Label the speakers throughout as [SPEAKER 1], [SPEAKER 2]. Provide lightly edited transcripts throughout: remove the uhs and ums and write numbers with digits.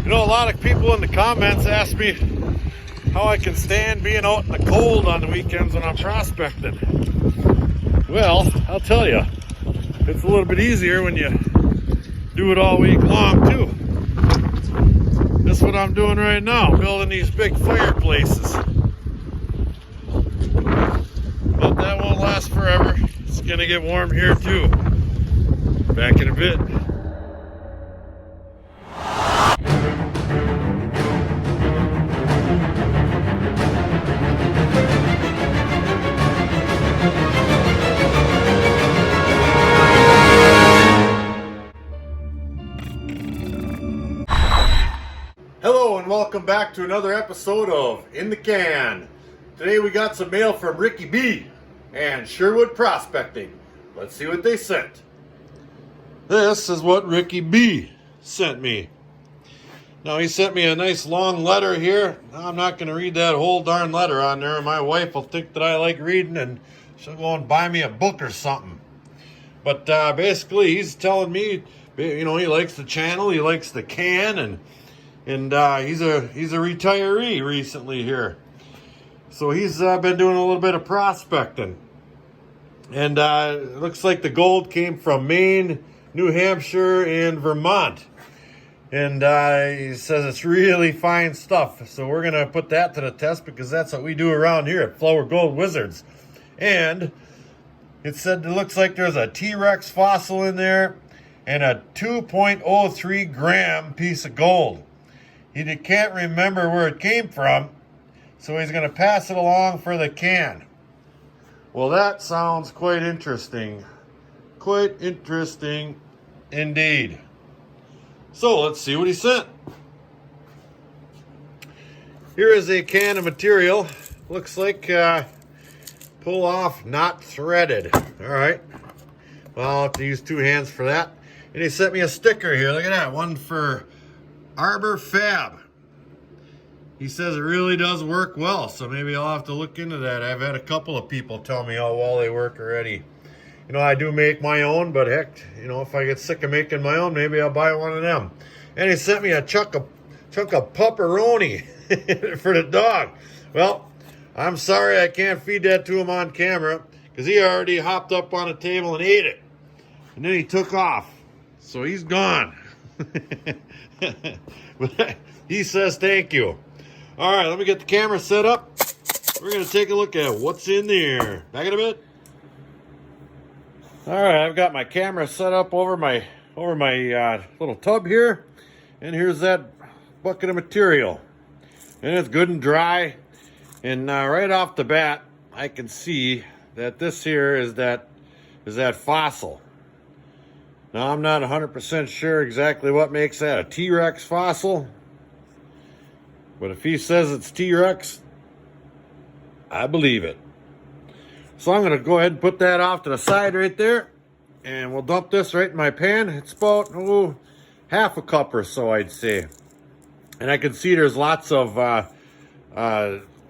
[SPEAKER 1] You know, a lot of people in the comments ask me how I can stand being out in the cold on the weekends when I'm prospecting. Well, I'll tell you, it's a little bit easier when you do it all week long too. That's what I'm doing right now, building these big fireplaces. But that won't last forever. It's gonna get warm here too. Back in a bit. Hello and welcome back to another episode of In the Can. Today we got some mail from Ricky B and Sherwood Prospecting. Let's see what they sent. This is what Ricky B sent me. Now he sent me a nice long letter here. Now, I'm not going to read that whole darn letter on there. My wife will think that I like reading and she'll go and buy me a book or something. But basically he's telling me, you know, he likes the channel, he likes the can, and he's a retiree recently here. So he's been doing a little bit of prospecting. And it looks like the gold came from Maine, New Hampshire, and Vermont. And he says it's really fine stuff. So we're going to put that to the test because that's what we do around here at Flower Gold Wizards. And it said it looks like there's a T-Rex fossil in there and a 2.03 gram piece of gold. He can't remember where it came from, so he's going to pass it along for the can. Well, that sounds quite interesting. Quite interesting indeed. So let's see what he sent. Here is a can of material. Looks like pull off, not threaded. All right. Well, I'll have to use two hands for that. And he sent me a sticker here. Look at that. One for Arbor Fab. He says it really does work well, so maybe I'll have to look into that. I've had a couple of people tell me how well they work already. You know, I do make my own, but heck, you know, if I get sick of making my own, maybe I'll buy one of them. And he sent me a chunk of pepperoni for the dog. Well, I'm sorry I can't feed that to him on camera because he already hopped up on a table and ate it. And then he took off. So he's gone. But he says thank you. All right, let me get the camera set up. We're going to take a look at what's in there. Back in a bit. All right, I've got my camera set up over my little tub here. And here's that bucket of material. And it's good and dry. And right off the bat, I can see that this here is that fossil. Now, I'm not 100% sure exactly what makes that a T-Rex fossil. But if he says it's T-Rex, I believe it. So I'm going to go ahead and put that off to the side right there. And we'll dump this right in my pan. It's about half a cup or so, I'd say. And I can see there's lots of,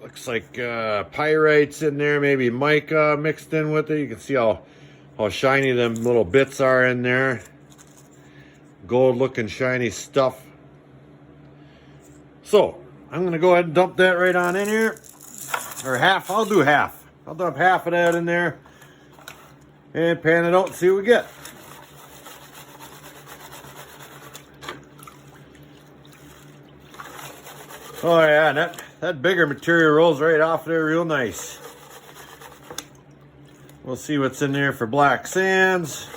[SPEAKER 1] looks like pyrites in there, maybe mica mixed in with it. You can see how shiny them little bits are in there. Gold looking shiny stuff. So I'm going to go ahead and dump that right on in here. Or half. I'll do half. I'll dump half of that in there. And pan it out and see what we get. Oh yeah, that bigger material rolls right off there real nice. We'll see what's in there for black sands.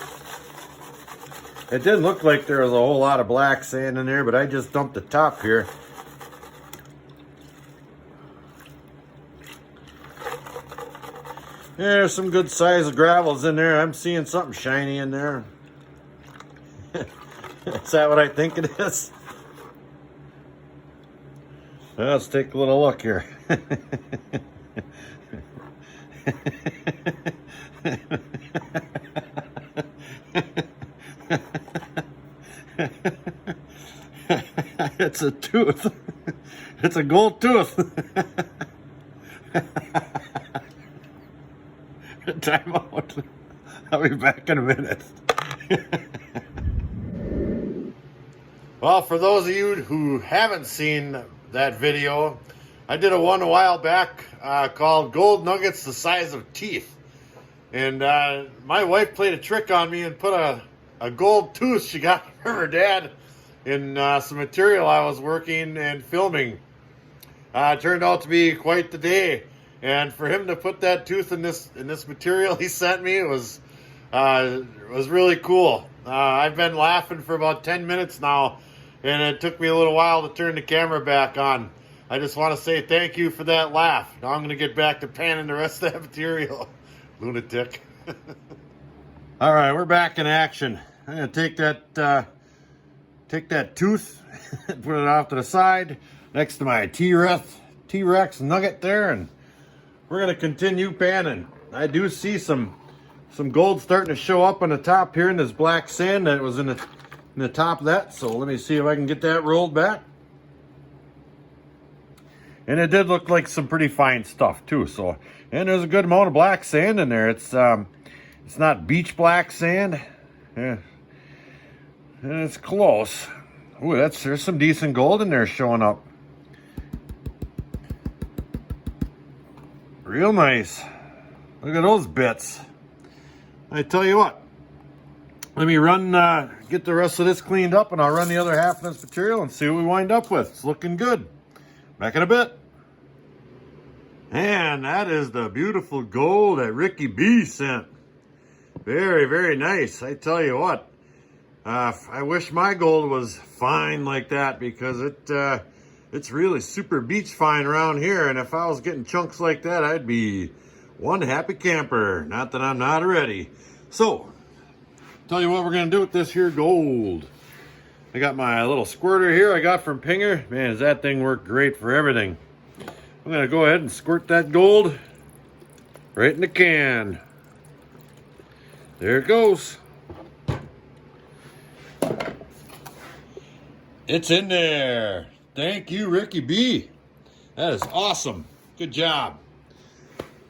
[SPEAKER 1] It didn't look like there was a whole lot of black sand in there, but I just dumped the top here. There's some good size gravels in there. I'm seeing something shiny in there. Is that what I think it is? Well, let's take a little look here. It's a tooth. It's a gold tooth. Time out. I'll be back in a minute. Well, for those of you who haven't seen that video, I did one a while back called Gold Nuggets the Size of Teeth. And my wife played a trick on me and put a gold tooth she got from her dad in some material I was working and filming. It turned out to be quite the day. And for him to put that tooth in this material he sent me, it was really cool. I've been laughing for about 10 minutes now, and it took me a little while to turn the camera back on. I just want to say thank you for that laugh. Now I'm going to get back to panning the rest of that material. Lunatic. All right, we're back in action. I'm going to take that tooth and put it off to the side next to my T-Rex nugget there, and we're going to continue panning. I do see some gold starting to show up on the top here in this black sand that was in the top of that. So let me see if I can get that rolled back. And it did look like some pretty fine stuff too. So, and there's a good amount of black sand in there. It's not beach black sand. Yeah. And it's close. Ooh, there's some decent gold in there showing up. Real nice. Look at those bits. I tell you what. Let me get the rest of this cleaned up, and I'll run the other half of this material and see what we wind up with. It's looking good. Back in a bit. And that is the beautiful gold that Ricky B sent. Very, very nice. I tell you what. I wish my gold was fine like that, because it's really super beach fine around here. And if I was getting chunks like that, I'd be one happy camper. Not that I'm not already. So, tell you what we're going to do with this here gold. I got my little squirter here I got from Pinger. Man, does that thing work great for everything. I'm going to go ahead and squirt that gold right in the can. There it goes. It's in there. Thank you, Ricky B. That is awesome. Good job.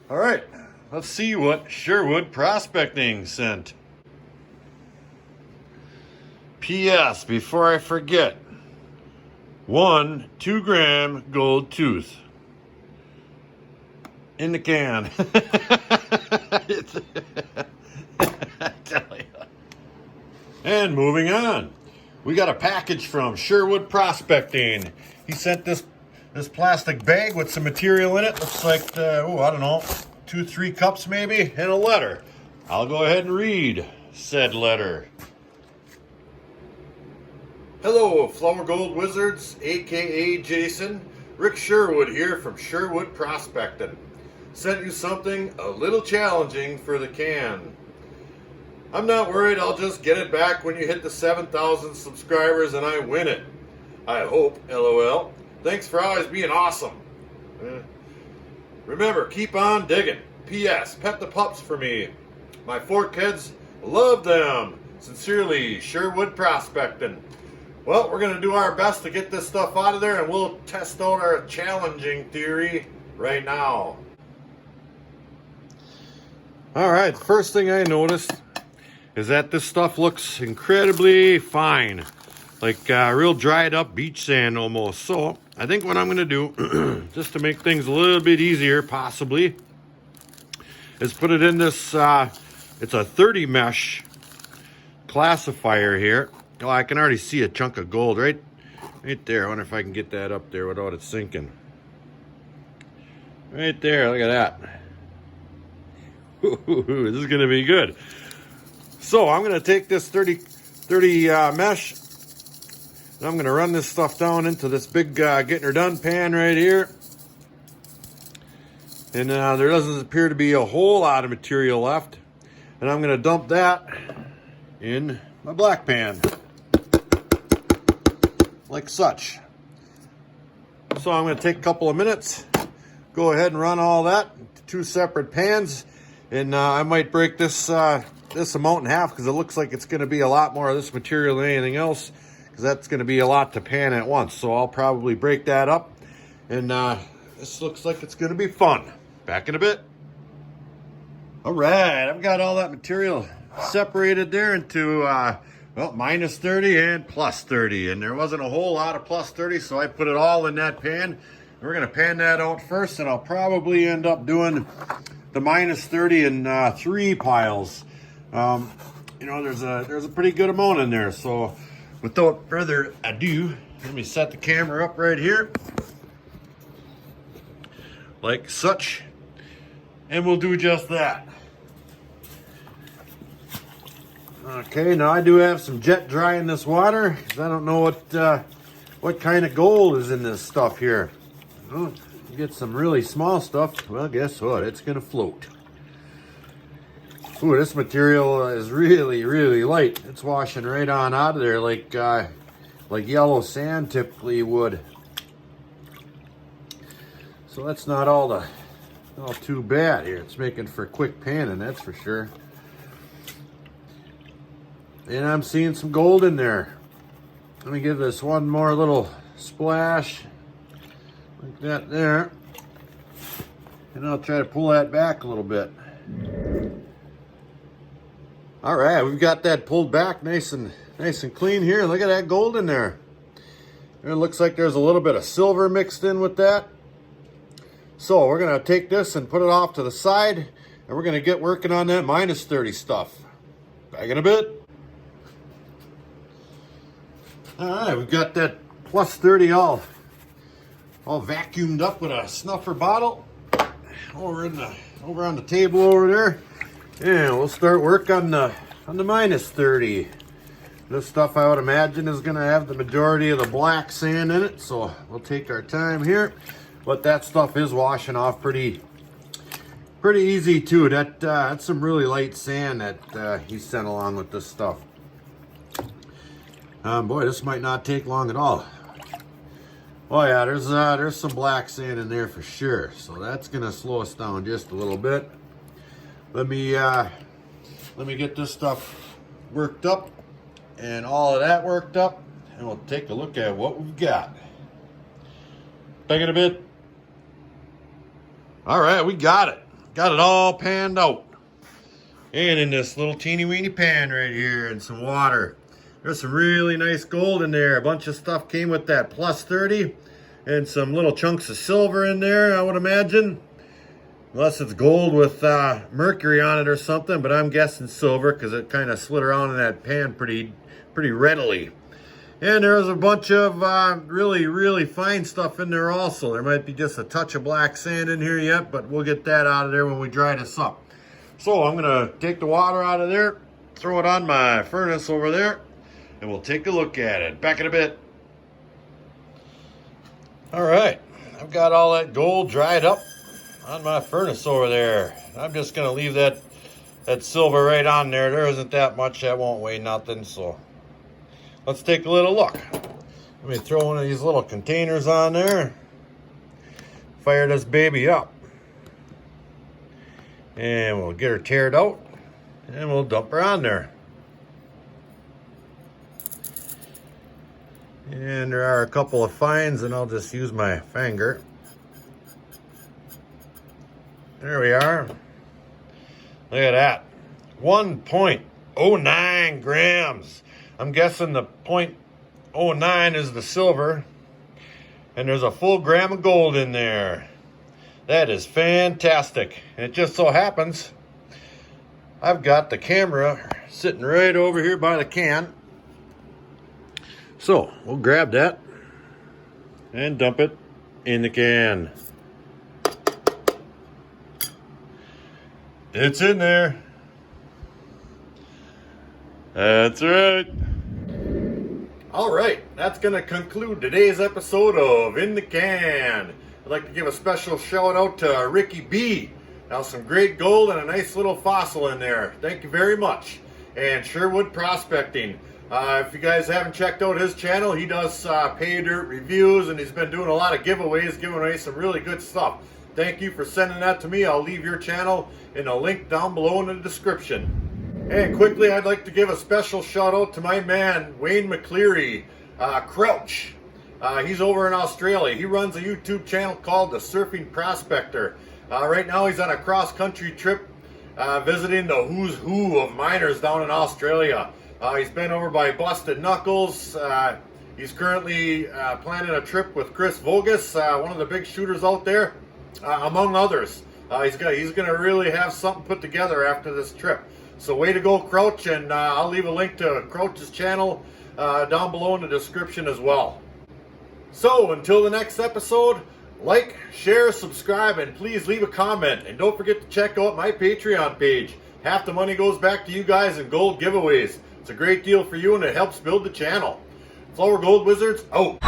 [SPEAKER 1] All right, let's see what Sherwood Prospecting sent. P.S. Before I forget, 1 2-gram gold tooth in the can. I tell you. And moving on, we got a package from Sherwood Prospecting. He sent this plastic bag with some material in it. Looks like, I don't know, 2-3 cups maybe, and a letter. I'll go ahead and read said letter. Hello, Flower Gold Wizards, aka Jason. Rick Sherwood here from Sherwood Prospecting. Sent you something a little challenging for the can. I'm not worried, I'll just get it back when you hit the 7,000 subscribers and I win it. I hope, LOL. Thanks for always being awesome. Remember, keep on digging. P.S. Pet the pups for me. My 4 kids love them. Sincerely, Sherwood Prospecting. Well, we're going to do our best to get this stuff out of there, and we'll test out our challenging theory right now. All right, the first thing I noticed is that this stuff looks incredibly fine, like real dried up beach sand almost. So I think what I'm going to do, just to make things a little bit easier possibly, is put it in this, it's a 30 mesh classifier here. Oh, I can already see a chunk of gold right there. I wonder if I can get that up there without it sinking. Right there, look at that. Ooh, this is going to be good. So I'm going to take this 30 mesh, and I'm going to run this stuff down into this big getting her done pan right here. And there doesn't appear to be a whole lot of material left. And I'm going to dump that in my black pan, like such. So I'm going to take a couple of minutes, go ahead and run all that into 2 separate pans, and I might break this amount in half, because it looks like it's going to be a lot more of this material than anything else, because that's going to be a lot to pan at once. So I'll probably break that up, and this looks like it's going to be fun. Back in a bit. All right, I've got all that material separated there into Well, minus 30 and plus 30, and there wasn't a whole lot of plus 30, so I put it all in that pan. We're gonna pan that out first, and I'll probably end up doing the minus 30 in 3 piles. You know, there's a pretty good amount in there. So without further ado, let me set the camera up right here, like such, and we'll do just that. Okay, now I do have some jet dry in this water, because I don't know what kind of gold is in this stuff here. Well, you get some really small stuff, well, guess what? It's gonna float. Ooh, this material is really, really light. It's washing right on out of there like yellow sand typically would. So that's not all too bad here. It's making for quick panning, that's for sure. And I'm seeing some gold in there. Let me give this one more little splash like that there. And I'll try to pull that back a little bit. All right, we've got that pulled back nice and clean here. Look at that gold in there. And it looks like there's a little bit of silver mixed in with that. So we're gonna take this and put it off to the side, and we're gonna get working on that minus 30 stuff. Back in a bit. All right, we've got that plus 30 all vacuumed up with a snuffer bottle over on the table over there. And we'll start work on the minus 30. This stuff I would imagine is gonna have the majority of the black sand in it, so we'll take our time here. But that stuff is washing off pretty easy too. That's some really light sand that he sent along with this stuff. Boy, this might not take long at all. Oh yeah, there's some black sand in there for sure. So that's gonna slow us down just a little bit. Let me get this stuff worked up and all of that worked up, and we'll take a look at what we've got. Back in a bit. All right, we got it. Got it all panned out. And in this little teeny weeny pan right here and some water. There's some really nice gold in there. A bunch of stuff came with that plus 30 and some little chunks of silver in there, I would imagine. Unless it's gold with mercury on it or something, but I'm guessing silver because it kind of slid around in that pan pretty readily. And there's a bunch of really, really fine stuff in there also. There might be just a touch of black sand in here yet, but we'll get that out of there when we dry this up. So I'm gonna take the water out of there, throw it on my furnace over there, and we'll take a look at it. Back in a bit. All right, I've got all that gold dried up on my furnace over there. I'm just gonna leave that silver right on there. There isn't that much, that won't weigh nothing, so let's take a little look. Let me throw one of these little containers on there. Fire this baby up. And we'll get her tared out and we'll dump her on there. And there are a couple of fines, and I'll just use my finger. There we are. Look at that. 1.09 grams. I'm guessing the 0.09 is the silver. And there's a full gram of gold in there. That is fantastic. And it just so happens I've got the camera sitting right over here by the can. So we'll grab that and dump it in the can. It's in there. That's right. All right, that's going to conclude today's episode of In the Can. I'd like to give a special shout out to Ricky B. Now some great gold and a nice little fossil in there. Thank you very much. And Sherwood Prospecting. If you guys haven't checked out his channel, he does pay dirt reviews, and he's been doing a lot of giveaways, giving away some really good stuff. Thank you for sending that to me. I'll leave your channel in a link down below in the description. And quickly, I'd like to give a special shout out to my man, Wayne McCleary, Crouch. He's over in Australia. He runs a YouTube channel called the Surfing Prospector. Right now he's on a cross-country trip visiting the who's who of miners down in Australia. He's been over by Busted Knuckles. He's currently planning a trip with Chris Vogus, one of the big shooters out there, among others. He's going to really have something put together after this trip. So way to go, Crouch, and I'll leave a link to Crouch's channel down below in the description as well. So until the next episode, like, share, subscribe, and please leave a comment. And don't forget to check out my Patreon page. Half the money goes back to you guys in gold giveaways. It's a great deal for you and it helps build the channel. Flower Gold Wizards, out.